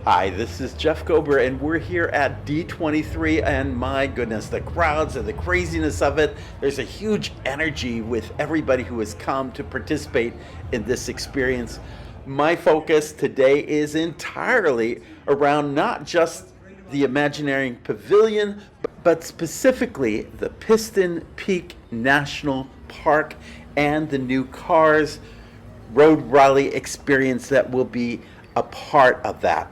Hi, this is Jeff Gober, and we're here at D23. And my goodness, the crowds and the craziness of it. There's a huge energy with everybody who has come to participate in this experience. My focus today is entirely around not just the Imagineering Pavilion, but specifically the Piston Peak National Park and the new cars road rally experience that will be a part of that.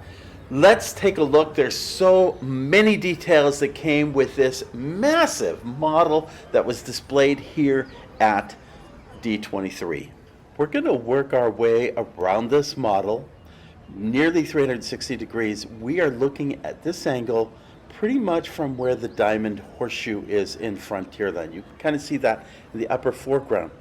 Let's take a look. There's so many details that came with this massive model that was displayed here at D23. We're going to work our way around this model nearly 360 degrees. We are looking at this angle pretty much from where the diamond horseshoe is in Frontierland. You can kind of see that in the upper foreground.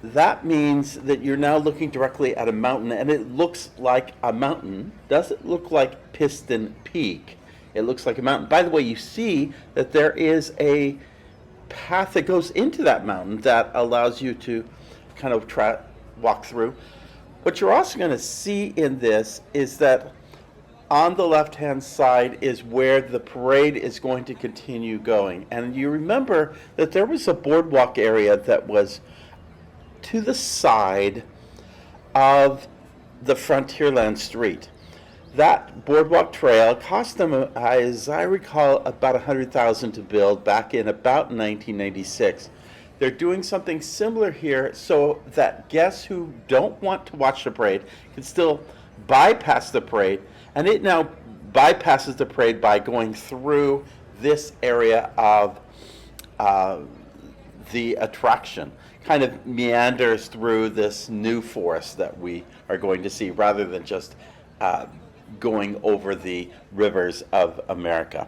That means that you're now looking directly at a mountain, and it looks like a mountain. Does it look like Piston Peak? It looks like a mountain. By the way, you see that there is a path that goes into that mountain that allows you to kind of walk through. What you're also going to see in this is that on the left-hand side is where the parade is going to continue going. And you remember that there was a boardwalk area that was to the side of the Frontierland street. That boardwalk trail cost them, as I recall, about $100,000 to build back in about 1996. They're doing something similar here so that guests who don't want to watch the parade can still bypass the parade, and it now bypasses the parade by going through this area of the attraction. Kind of meanders through this new forest that we are going to see rather than just going over the rivers of America.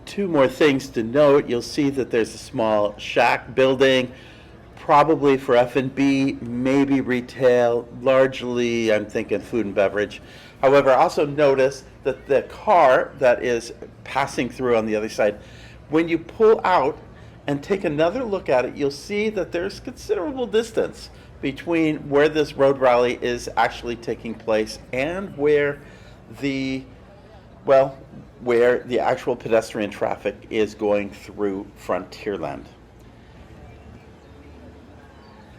Two more things to note. You'll see that there's a small shack building, probably for F&B, maybe retail, largely I'm thinking food and beverage. However, also notice that the car that is passing through on the other side, when you pull out and take another look at it, you'll see that there's considerable distance between where this road rally is actually taking place and where the actual pedestrian traffic is going through Frontierland.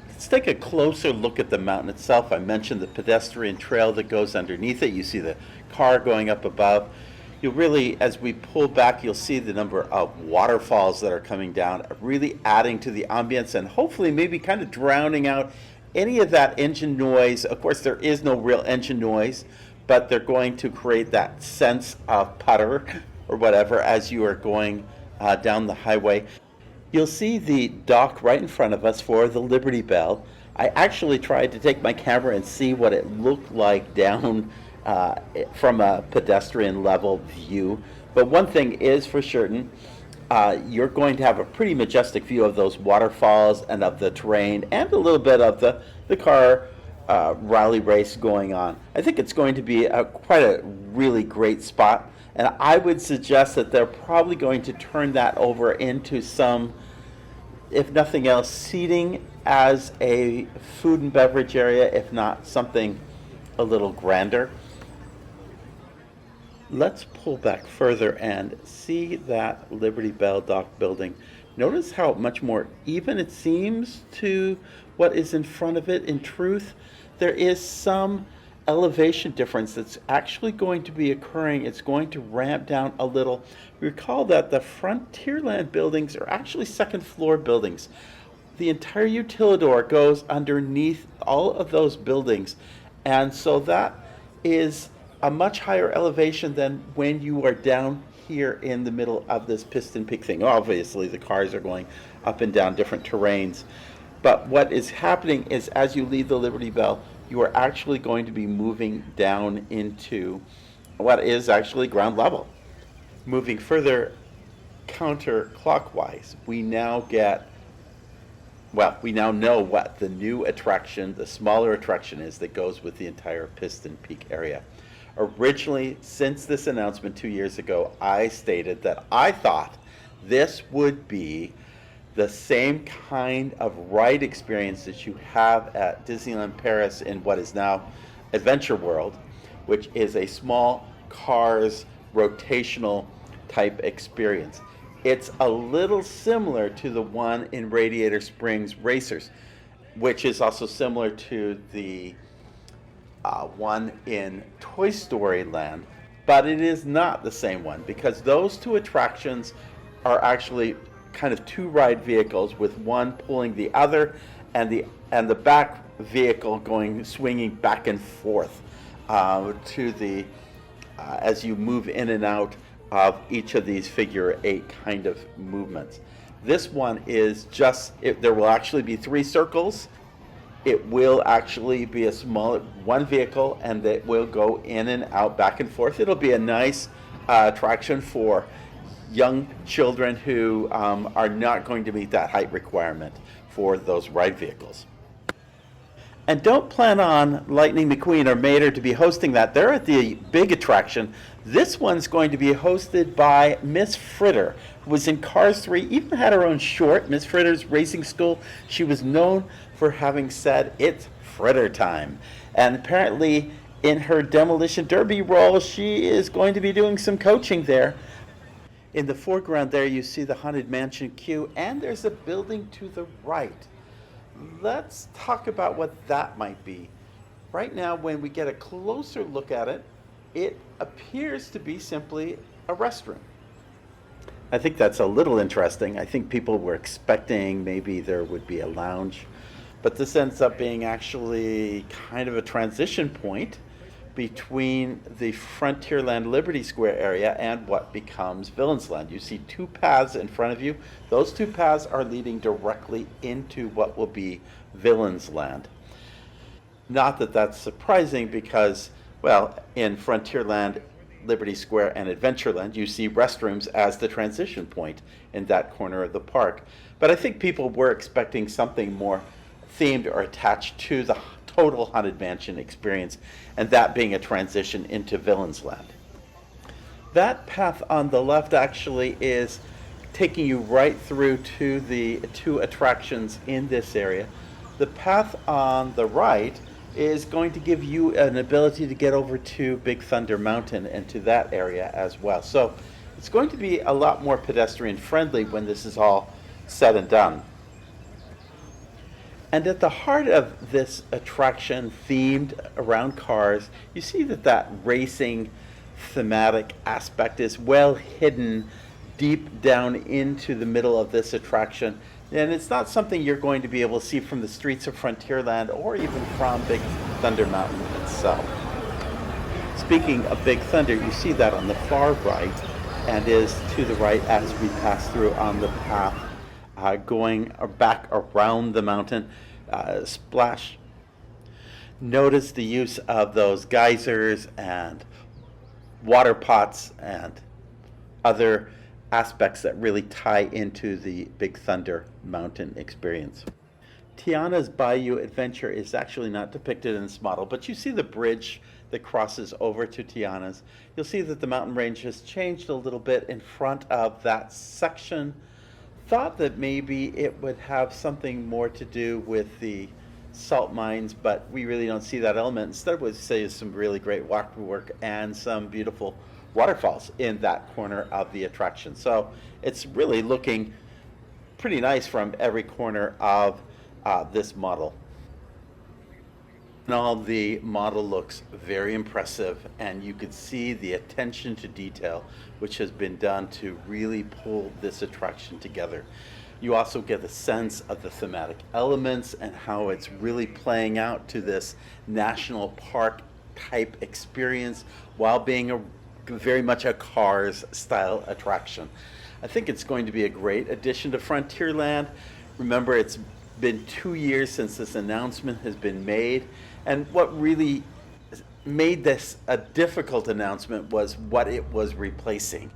Let's take a closer look at the mountain itself. I mentioned the pedestrian trail that goes underneath it. You see the car going up above. You really, as we pull back, you'll see the number of waterfalls that are coming down, really adding to the ambience and hopefully maybe kind of drowning out any of that engine noise. Of course, there is no real engine noise, but they're going to create that sense of putter or whatever as you are going down the highway. You'll see the dock right in front of us for the Liberty Bell. I actually tried to take my camera and see what it looked like down from a pedestrian level view. But one thing is for certain, you're going to have a pretty majestic view of those waterfalls and of the terrain and a little bit of the car rally race going on. I think it's going to be quite a really great spot, and I would suggest that they're probably going to turn that over into some, if nothing else, seating as a food and beverage area, if not something a little grander. Let's pull back further and see that Liberty Bell dock building. Notice how much more even it seems to what is in front of it. In truth, there is some elevation difference that's actually going to be occurring. It's going to ramp down a little. Recall that the Frontierland buildings are actually second floor buildings. The entire utilidor goes underneath all of those buildings, and so that is a much higher elevation than when you are down here in the middle of this Piston Peak thing. Obviously, the cars are going up and down different terrains, but what is happening is as you leave the Liberty Bell, you are actually going to be moving down into what is actually ground level. Moving further counterclockwise, we now know what the new attraction, the smaller attraction is that goes with the entire Piston Peak area. Originally, since this announcement 2 years ago, I stated that I thought this would be the same kind of ride experience that you have at Disneyland Paris in what is now Adventure World, which is a small cars rotational type experience. It's a little similar to the one in Radiator Springs Racers, which is also similar to the one in Toy Story Land, but it is not the same one because those two attractions are actually kind of two ride vehicles with one pulling the other and the back vehicle swinging back and forth to the as you move in and out of each of these figure eight kind of movements. This one is there will actually be three circles. It will actually be a smaller one vehicle, and it will go in and out back and forth. It'll be a nice attraction for young children who are not going to meet that height requirement for those ride vehicles. And don't plan on Lightning McQueen or Mater to be hosting that. They're at the big attraction. This one's going to be hosted by Miss Fritter, who was in Cars 3, even had her own short, Miss Fritter's Racing School. She was known for having said, "It's Fritter time." And apparently in her Demolition Derby role, she is going to be doing some coaching there. In the foreground there, you see the Haunted Mansion queue, and there's a building to the right. Let's talk about what that might be. Right now, when we get a closer look at it, it appears to be simply a restroom. I think that's a little interesting. I think people were expecting maybe there would be a lounge, but this ends up being actually kind of a transition point between the Frontierland Liberty Square area and what becomes Villains Land. You see two paths in front of you. Those two paths are leading directly into what will be Villains Land. Not that that's surprising because, well, in Frontierland, Liberty Square, and Adventureland, you see restrooms as the transition point in that corner of the park. But I think people were expecting something more themed or attached to the total Haunted Mansion experience, and that being a transition into Villains Land. That path on the left actually is taking you right through to the two attractions in this area. The path on the right is going to give you an ability to get over to Big Thunder Mountain and to that area as well. So it's going to be a lot more pedestrian friendly when this is all said and done. And at the heart of this attraction themed around cars, you see that racing thematic aspect is well hidden deep down into the middle of this attraction. And it's not something you're going to be able to see from the streets of Frontierland or even from Big Thunder Mountain itself. Speaking of Big Thunder, you see that on the far right and is to the right as we pass through on the path going back around the mountain. Splash. Notice the use of those geysers and water pots and other aspects that really tie into the Big Thunder Mountain experience. Tiana's Bayou Adventure is actually not depicted in this model, but you see the bridge that crosses over to Tiana's. You'll see that the mountain range has changed a little bit in front of that section. Thought that maybe it would have something more to do with the salt mines, but we really don't see that element. Instead, what we say is some really great walkthrough work and some beautiful waterfalls in that corner of the attraction. So it's really looking pretty nice from every corner of this model. And all the model looks very impressive, and you could see the attention to detail which has been done to really pull this attraction together. You also get a sense of the thematic elements and how it's really playing out to this national park type experience while being very much a Cars style attraction. I think it's going to be a great addition to Frontierland. Remember, it's been 2 years since this announcement has been made, and what really made this a difficult announcement was what it was replacing.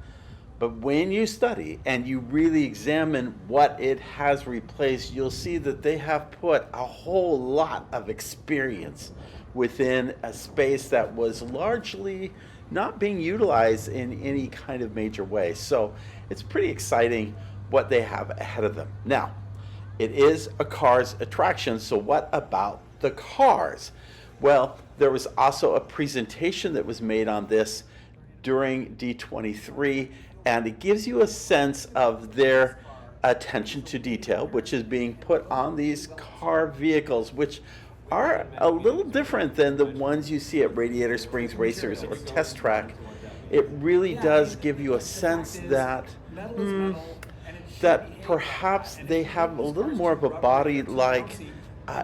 But when you study and you really examine what it has replaced, you'll see that they have put a whole lot of experience within a space that was largely not being utilized in any kind of major way. So it's pretty exciting what they have ahead of them. Now, it is a Cars attraction, so what about the cars? Well, there was also a presentation that was made on this during D23, and it gives you a sense of their attention to detail, which is being put on these car vehicles, which are a little different than the ones you see at Radiator Springs Racers or Test Track. It really does give you a sense that that perhaps they have a little more of a body like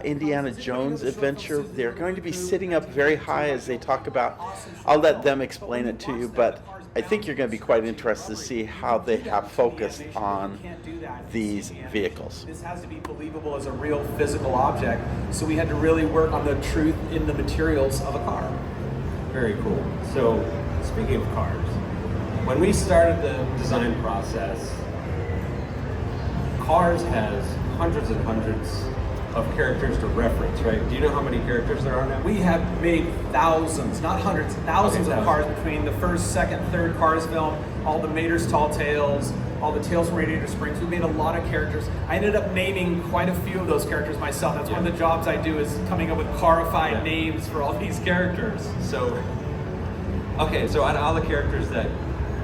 Indiana Jones adventure. They're going to be sitting up very high as they talk about. I'll let them explain it to you, but I think you're going to be quite interested to see how they have focused on these vehicles. This has to be believable as a real physical object, so we had to really work on the truth in the materials of a car. Very cool. So, speaking of cars, when we started the design process, Cars has hundreds and hundreds of characters to reference, right? Do you know how many characters there are now? We have made thousands, not hundreds, thousands of cars between the first, second, third Cars film, all the Mater's Tall Tales, all the Tales from Radiator Springs. We made a lot of characters. I ended up naming quite a few of those characters myself. That's one of the jobs I do, is coming up with carified names for all these characters. So, okay, so out of all the characters that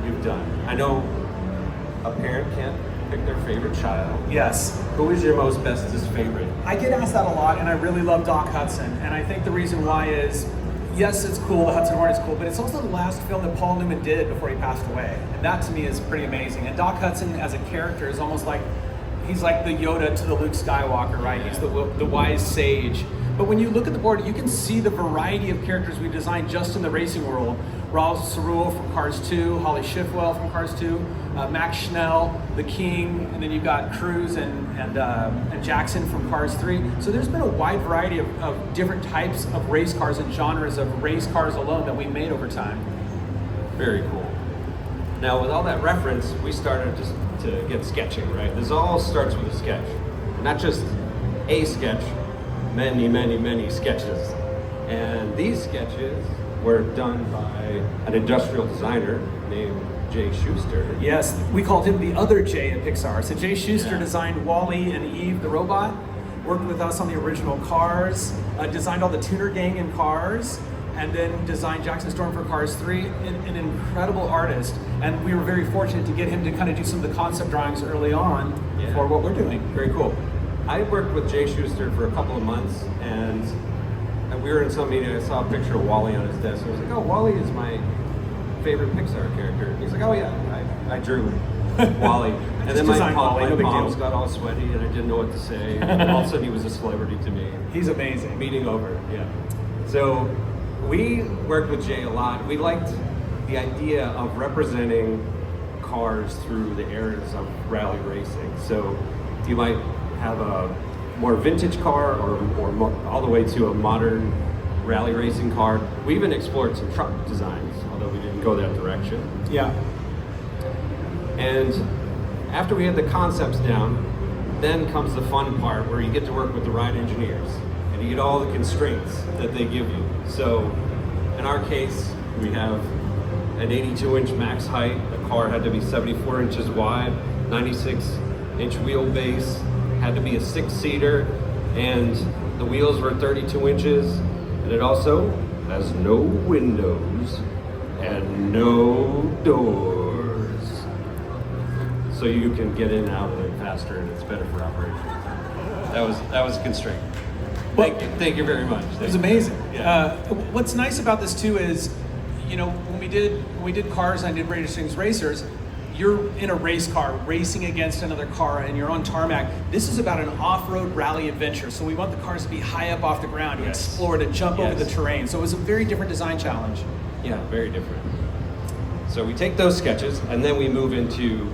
you've done, I know a parent can't pick their favorite child. Yes. Who is your most bestest favorite? I get asked that a lot, and I really love Doc Hudson. And I think the reason why is, yes, it's cool, the Hudson Hornet's cool, but it's also the last film that Paul Newman did before he passed away. And that to me is pretty amazing. And Doc Hudson as a character is almost like, he's like the Yoda to the Luke Skywalker, right? He's the wise sage. But when you look at the board, you can see the variety of characters we designed just in the racing world. Raul Cerullo from Cars 2, Holly Schiffwell from Cars 2, Max Schnell, The King, and then you've got Cruz and Jackson from Cars 3. So there's been a wide variety of different types of race cars and genres of race cars alone that we made over time. Very cool. Now, with all that reference, we started just to get sketching, right? This all starts with a sketch. Not just a sketch, many, many, many sketches. And these sketches were done by an industrial designer named Jay Schuster. Yes, we called him the other Jay at Pixar. So Jay Schuster designed Wall-E and Eve the robot, worked with us on the original Cars, designed all the tuner gang in Cars, and then designed Jackson Storm for Cars 3, an incredible artist. And we were very fortunate to get him to kind of do some of the concept drawings early on for what we're doing. Very cool. I worked with Jay Schuster for a couple of months, and we were in some meeting. I saw a picture of Wall-E on his desk. I was like, oh, Wall-E is my favorite Pixar character. He's like, oh yeah, I drew Wall-E. And then my palms got all sweaty and I didn't know what to say. And all of a sudden he was a celebrity to me. He's amazing. Meeting over, yeah. So we worked with Jay a lot. We liked the idea of representing cars through the eras of rally racing. So you might have a more vintage car or all the way to a modern rally racing car. We even explored some truck designs, although we didn't go that direction. Yeah. And after we had the concepts down, then comes the fun part where you get to work with the ride engineers and you get all the constraints that they give you. So in our case, we have an 82-inch max height. The car had to be 74 inches wide, 96-inch wheelbase, had to be a 6-seater, and the wheels were 32 inches, and it also has no windows and no doors. So you can get in and out of it faster, and it's better for operation. That was a constraint. Thank you very much. It was amazing. Yeah. What's nice about this too is, you know, when we did Cars and I did Radiator Springs Racers, you're in a race car racing against another car and you're on tarmac. This is about an off-road rally adventure. So we want the cars to be high up off the ground, to explore, to jump over the terrain. So it was a very different design challenge. Yeah, very different. So we take those sketches and then we move into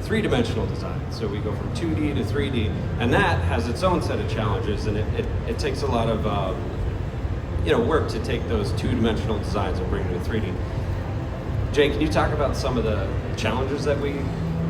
three-dimensional design. So we go from 2D to 3D, and that has its own set of challenges, and it takes a lot of work to take those two-dimensional designs and bring them to 3D. Jay, can you talk about some of the challenges that we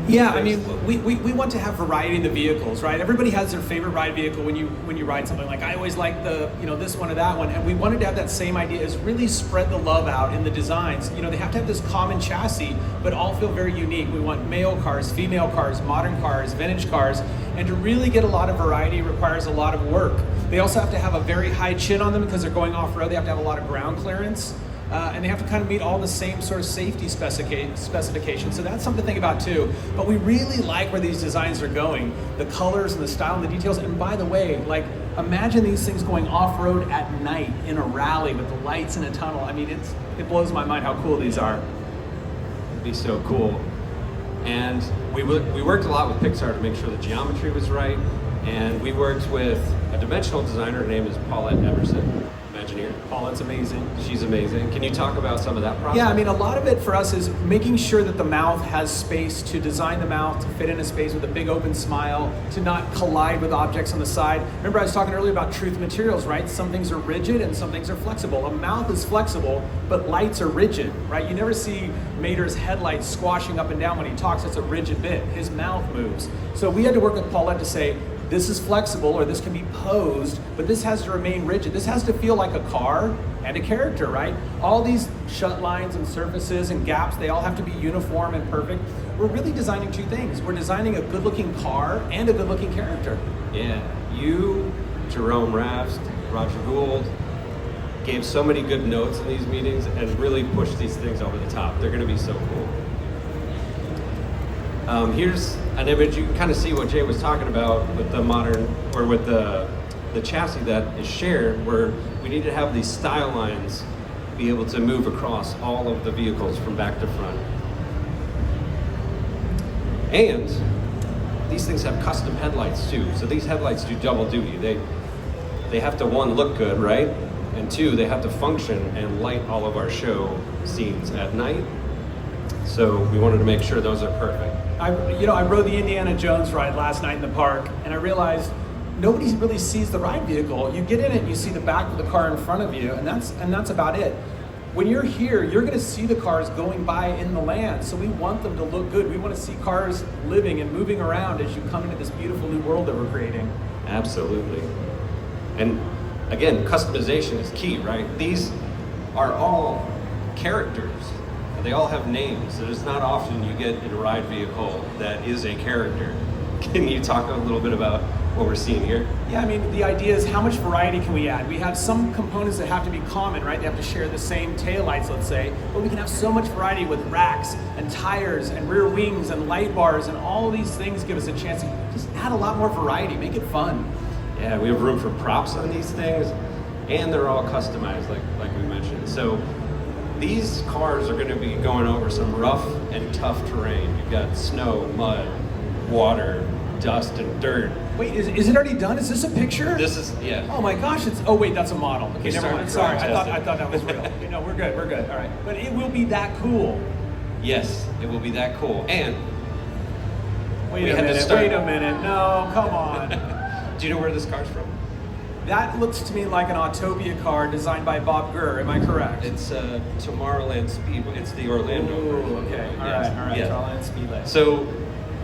Yeah, I mean, we want to have variety in the vehicles, right? Everybody has their favorite ride vehicle when you ride something. Like I always like the, this one or that one, and we wanted to have that same idea, is really spread the love out in the designs. They have to have this common chassis, but all feel very unique. We want male cars, female cars, modern cars, vintage cars, and to really get a lot of variety requires a lot of work. They also have to have a very high chin on them because they're going off-road. They have to have a lot of ground clearance. And they have to kind of meet all the same sort of safety specifications. So that's something to think about too. But we really like where these designs are going, the colors and the style and the details. And by the way, like, imagine these things going off-road at night in a rally with the lights in a tunnel. I mean, it blows my mind how cool these are. It'd be so cool. And we worked a lot with Pixar to make sure the geometry was right. And we worked with a dimensional designer. Her name is Paulette Emerson. Imagineer. Paulette's amazing. She's amazing. Can you talk about some of that process? Yeah, I mean, a lot of it for us is making sure that the mouth has space, to design the mouth to fit in a space with a big open smile, to not collide with objects on the side. Remember I was talking earlier about truth materials, right? Some things are rigid and some things are flexible. A mouth is flexible, but lights are rigid, right? You never see Mater's headlights squashing up and down when he talks. It's a rigid bit. His mouth moves. So we had to work with Paulette to say, this is flexible, or this can be posed, but this has to remain rigid. This has to feel like a car and a character, right? All these shut lines and surfaces and gaps, they all have to be uniform and perfect. We're really designing two things. We're designing a good-looking car and a good-looking character. Yeah, you, Jerome Raft, Roger Gould, gave so many good notes in these meetings and really pushed these things over the top. They're gonna be so cool. Here's an image. You can kind of see what Jay was talking about with the modern, or with the chassis that is shared, where we need to have these style lines be able to move across all of the vehicles from back to front. And these things have custom headlights too. So these headlights do double duty. They have to, one, look good, right? And two, they have to function and light all of our show scenes at night. So we wanted to make sure those are perfect. I rode the Indiana Jones ride last night in the park, and I realized nobody really sees the ride vehicle. You get in it and you see the back of the car in front of you, and that's about it. When you're here, you're going to see the cars going by in the land, so we want them to look good. We want to see cars living and moving around as you come into this beautiful new world that we're creating. Absolutely. And again, customization is key, right? These are all characters. They all have names. It is not often you get in a ride vehicle that is a character. Can you talk a little bit about what we're seeing here? Yeah, I mean, the idea is how much variety can we add? We have some components that have to be common, right? They have to share the same taillights, let's say, but we can have so much variety with racks and tires and rear wings and light bars, and all these things give us a chance to just add a lot more variety, make it fun. Yeah, we have room for props on these things, and they're all customized, like we mentioned. So these cars are going to be going over some rough and tough terrain. You've got snow, mud, water, dust, and dirt. Wait, is it already done? Is this a picture? This is, yeah. Oh my gosh, oh wait, that's a model. Okay, never mind, sorry, I thought that was real. Okay, no, we're good, all right. But it will be that cool. Yes, it will be that cool. And wait a minute, no, come on. Do you know where this car's from? That looks to me like an Autopia car designed by Bob Gurr, am I correct? It's Tomorrowland Speedway. It's the Orlando version. Okay, all Yes. right, Yeah. Tomorrowland Speedway. So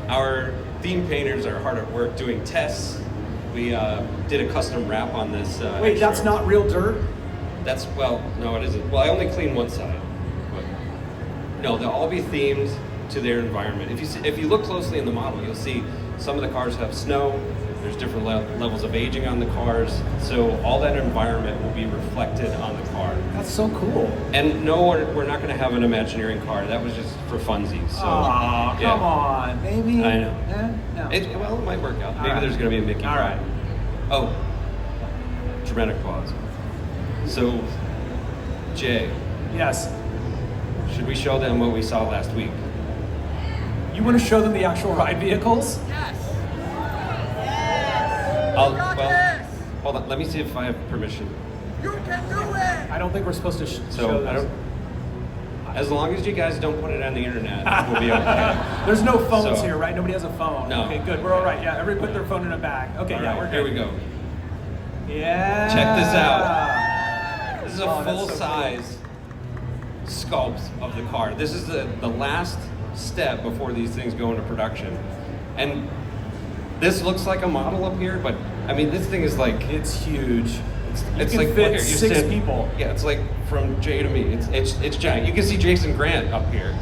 our theme painters are hard at work doing tests. We did a custom wrap on this. Wait, that's not real dirt? No, it isn't. Well, I only cleaned one side. But no, they'll all be themed to their environment. If you look closely in the model, you'll see some of the cars have snow. There's different levels of aging on the cars, so all that environment will be reflected on the car. That's so cool. And no, we're not going to have an Imagineering car. That was just for funsies. So, aw, come on, maybe. I know. No. It might work out. Maybe right. there's going to be a Mickey. All right. Oh, dramatic pause. So, Jay. Yes. Should we show them what we saw last week? You want to show them the actual ride vehicles? Yes. Hold on. Let me see if I have permission. You can do it. I don't think we're supposed to show So this. as long as you guys don't put it on the internet, we'll be okay. There's no phones So- here, right? Nobody has a phone. No. Okay, good. We're all right. Yeah, everybody put their phone in a bag. Okay, All yeah, right, we're good. here we go. Yeah. Check this out. This is a Oh, that's so full-size sculpt of the car. This is the last step before these things go into production. And this looks like a model up here, but I mean, this thing is like, It's huge. it's You like, can fit look here, you 6 stand- people. Yeah, it's like from Jay to me. It's giant. You can see Jason Grant up here,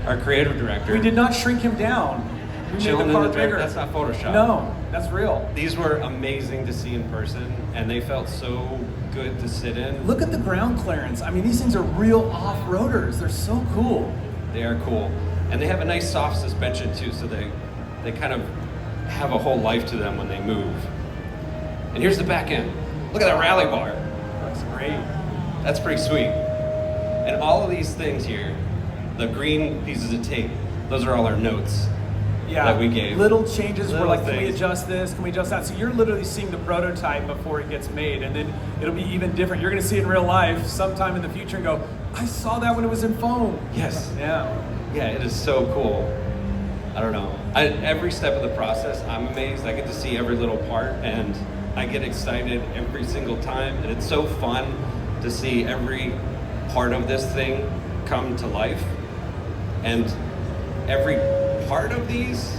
our creative director. We did not shrink him down. We made Chilling the in car the drink. bigger. That's not Photoshop. No, that's real. These were amazing to see in person, and they felt so good to sit in. Look at the ground clearance. I mean, these things are real off-roaders. They're so cool. They are cool, and they have a nice soft suspension too, so they kind of have a whole life to them when they move. And here's the back end. Look at that rally bar. Looks great. That's pretty sweet. And all of these things here, the green pieces of tape, those are all our notes Yeah, that we gave. little changes. We're Little like, can we things. adjust this? Can we adjust that? So you're literally seeing the prototype before it gets made, and then it'll be even different. You're going to see it in real life sometime in the future and go, I saw that when it was in foam. Yes. Yeah. Yeah, it is so cool. I don't know. Every step of the process, I'm amazed. I get to see every little part, and I get excited every single time. And it's so fun to see every part of this thing come to life. And every part of these,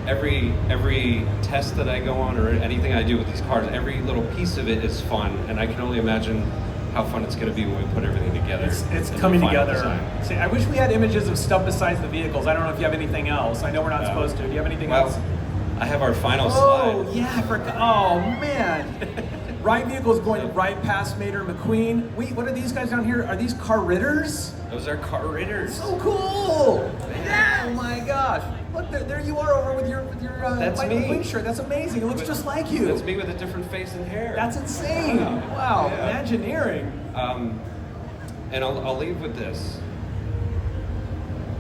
every test that I go on or anything I do with these cars, every little piece of it is fun. And I can only imagine how fun it's going to be when we put everything together. It's in the coming final together. design. See, I wish we had images of stuff besides the vehicles. I don't know if you have anything else. I know we're not supposed to. Do you have anything Well, else? I have our final Oh, slide. yeah, I forgot. Oh, man. Right vehicle's going right past Mater McQueen. Wait, what are these guys down here? Are these car ridders? Those are car ridders. So cool! Yeah. Oh my gosh! Look, there you are over with your That's Mike me. McQueen shirt. That's amazing. It looks just like you. That's me with a different face and hair. That's insane! Wow, Yeah. Imagineering. And I'll leave with this.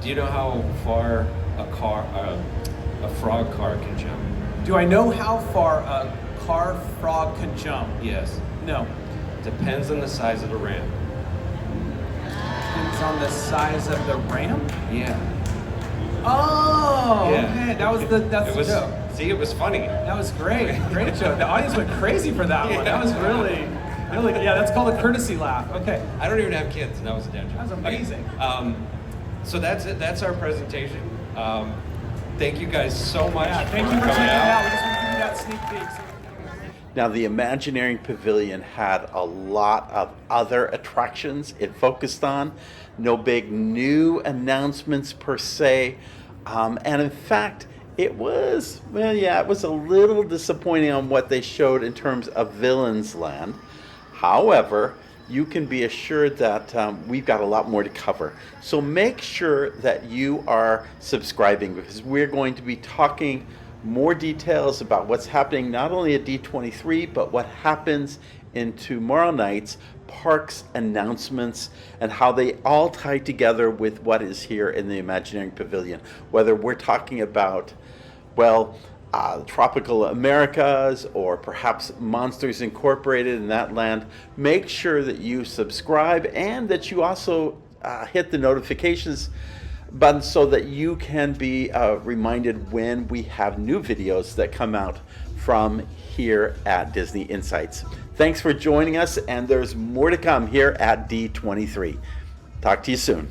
Do you know how far a frog car can jump? Do I know how far a car frog can jump? Yes. No. Depends on the size of the ramp. Depends on the size of the ramp. Yeah. Oh, Yeah. okay. That's It the was. joke. See, it was funny. That was great. Great joke. The audience went crazy for that one. That was really, yeah. That's called a courtesy laugh. Okay. I don't even have kids, and that was a dad joke. That was amazing. Okay. So that's it. That's our presentation. Thank you guys so much. Yeah, thank you for coming checking it out. out. We just want to give you that sneak peek. Now, the Imagineering Pavilion had a lot of other attractions it focused on. No big new announcements per se. And in fact, it was, well, yeah, it was a little disappointing on what they showed in terms of Villains Land. However, you can be assured that we've got a lot more to cover. So make sure that you are subscribing, because we're going to be talking more details about what's happening not only at D23, but what happens in tomorrow night's parks announcements and how they all tie together with what is here in the Imagineering Pavilion. Whether we're talking about, well, Tropical Americas or perhaps Monsters Incorporated in that land, make sure that you subscribe and that you also hit the notifications button so that you can be reminded when we have new videos that come out from here at Disney Insights. Thanks for joining us, and there's more to come here at D23. Talk to you soon.